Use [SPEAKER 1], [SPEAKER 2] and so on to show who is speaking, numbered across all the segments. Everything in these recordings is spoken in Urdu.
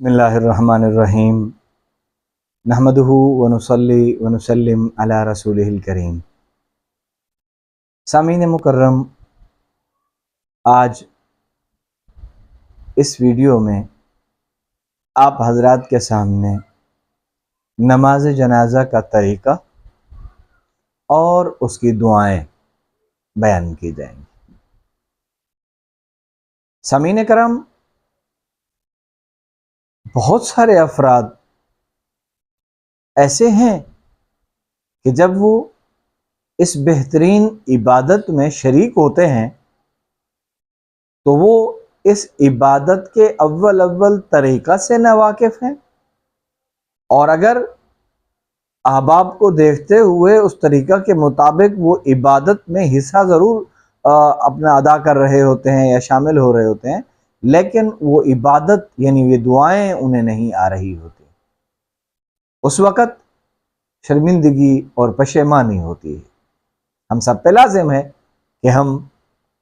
[SPEAKER 1] بسم اللہ الرحمن الرحیم نحمدہ ونصلی ونسلم علی رسولہ الکریم۔ سامعین مکرم، آج اس ویڈیو میں آپ حضرات کے سامنے نماز جنازہ کا طریقہ اور اس کی دعائیں بیان کی جائیں گی۔ سامعین کرام، بہت سارے افراد ایسے ہیں کہ جب وہ اس بہترین عبادت میں شریک ہوتے ہیں تو وہ اس عبادت کے اول طریقہ سے ناواقف ہیں، اور اگر احباب کو دیکھتے ہوئے اس طریقہ کے مطابق وہ عبادت میں حصہ ضرور اپنا ادا کر رہے ہوتے ہیں یا شامل ہو رہے ہوتے ہیں، لیکن وہ عبادت یعنی یہ دعائیں انہیں نہیں آ رہی ہوتی، اس وقت شرمندگی اور پشیمانی ہوتی ہے۔ ہم سب پہ لازم ہے کہ ہم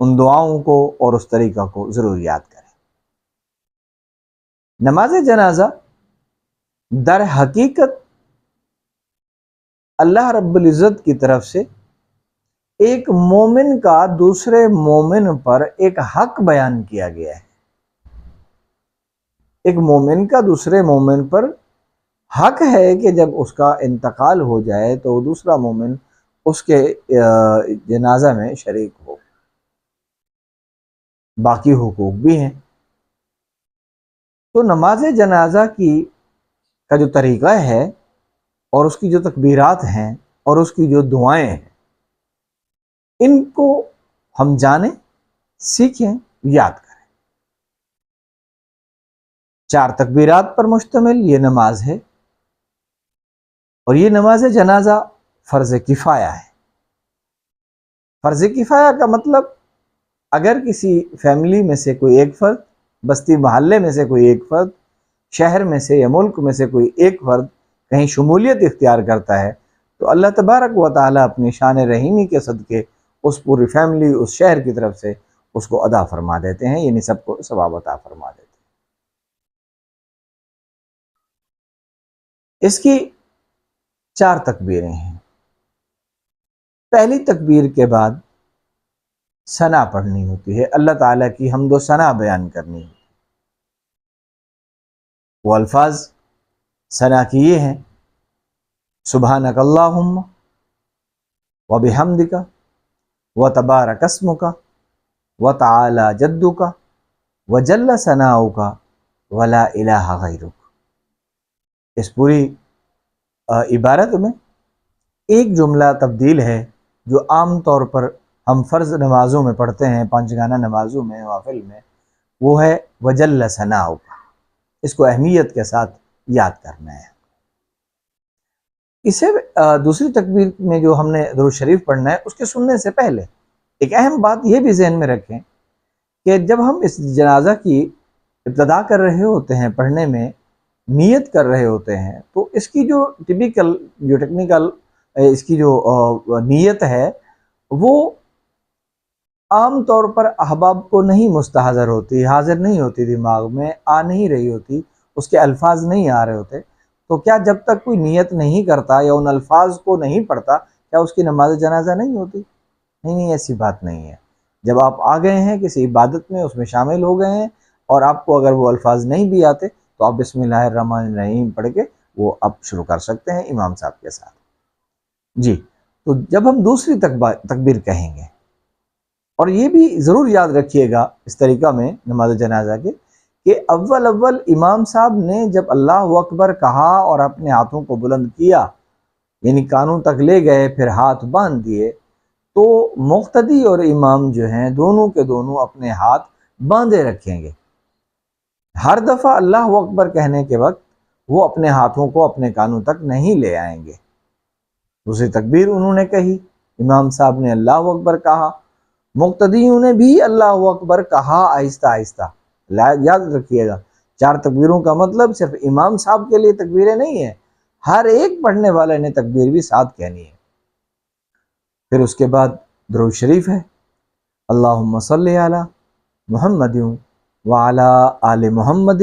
[SPEAKER 1] ان دعاؤں کو اور اس طریقہ کو ضرور یاد کریں۔ نماز جنازہ در حقیقت اللہ رب العزت کی طرف سے ایک مومن کا دوسرے مومن پر ایک حق بیان کیا گیا ہے۔ ایک مومن کا دوسرے مومن پر حق ہے کہ جب اس کا انتقال ہو جائے تو دوسرا مومن اس کے جنازہ میں شریک ہو۔ باقی حقوق بھی ہیں۔ تو نماز جنازہ کا جو طریقہ ہے اور اس کی جو تکبیرات ہیں اور اس کی جو دعائیں ہیں، ان کو ہم جانیں، سیکھیں، یاد کریں۔ 4 تکبیرات پر مشتمل یہ نماز ہے، اور یہ نماز جنازہ فرض کفایہ ہے۔ فرض کفایہ کا مطلب اگر کسی فیملی میں سے کوئی ایک فرد، بستی محلے میں سے کوئی ایک فرد، شہر میں سے یا ملک میں سے کوئی ایک فرد کہیں شمولیت اختیار کرتا ہے تو اللہ تبارک و تعالیٰ اپنی شان رحیمی کے صدقے اس پوری فیملی، اس شہر کی طرف سے اس کو ادا فرما دیتے ہیں، یعنی سب کو ثواب عطا فرما دیتے ہیں۔ اس کی 4 تکبیریں ہیں۔ پہلی تکبیر کے بعد ثنا پڑھنی ہوتی ہے، اللہ تعالیٰ کی حمد و ثنا بیان کرنی ہوتی ہے۔ وہ الفاظ ثنا کی یہ ہیں: سبحانک اللہم وبحمدک وتبارک اسمک وتعالی جدک وجل ثناؤک ولا الہ غیرک۔ اس پوری عبارت میں ایک جملہ تبدیل ہے جو عام طور پر ہم فرض نمازوں میں پڑھتے ہیں، 5 گانہ نمازوں میں، نوافل میں، وہ ہے وجل ثناؤک۔ اس کو اہمیت کے ساتھ یاد کرنا ہے۔ اسے دوسری تکبیر میں جو ہم نے درود شریف پڑھنا ہے، اس کے سننے سے پہلے ایک اہم بات یہ بھی ذہن میں رکھیں کہ جب ہم اس جنازہ کی ابتدا کر رہے ہوتے ہیں، پڑھنے میں نیت کر رہے ہوتے ہیں، تو اس کی جو ٹیکنیکل اس کی جو نیت ہے وہ عام طور پر احباب کو نہیں مستحضر ہوتی، حاضر نہیں ہوتی، دماغ میں آ نہیں رہی ہوتی، اس کے الفاظ نہیں آ رہے ہوتے۔ تو کیا جب تک کوئی نیت نہیں کرتا یا ان الفاظ کو نہیں پڑھتا کیا اس کی نماز جنازہ نہیں ہوتی؟ نہیں، ایسی بات نہیں ہے۔ جب آپ آ گئے ہیں کسی عبادت میں، اس میں شامل ہو گئے ہیں، اور آپ کو اگر وہ الفاظ نہیں بھی آتے تو آپ بسم اللہ الرحمن الرحیم پڑھ کے وہ آپ شروع کر سکتے ہیں امام صاحب کے ساتھ۔ جی، تو جب ہم دوسری تکبیر کہیں گے، اور یہ بھی ضرور یاد رکھیے گا اس طریقہ میں نماز جنازہ کے کہ اول امام صاحب نے جب اللہ اکبر کہا اور اپنے ہاتھوں کو بلند کیا، یعنی کانوں تک لے گئے، پھر ہاتھ باندھ دیے، تو مقتدی اور امام جو ہیں دونوں کے دونوں اپنے ہاتھ باندھے رکھیں گے۔ ہر دفعہ اللہ اکبر کہنے کے وقت وہ اپنے ہاتھوں کو اپنے کانوں تک نہیں لے آئیں گے۔ دوسری تکبیر انہوں نے کہی، امام صاحب نے اللہ اکبر کہا، مقتدیوں نے بھی اللہ اکبر کہا آہستہ آہستہ۔ یاد رکھیے گا، 4 تکبیروں کا مطلب صرف امام صاحب کے لیے تکبیریں نہیں ہیں، ہر ایک پڑھنے والے نے تکبیر بھی ساتھ کہنی ہے۔ پھر اس کے بعد درود شریف ہے، اللہم صلی علی محمد وعلی آل محمد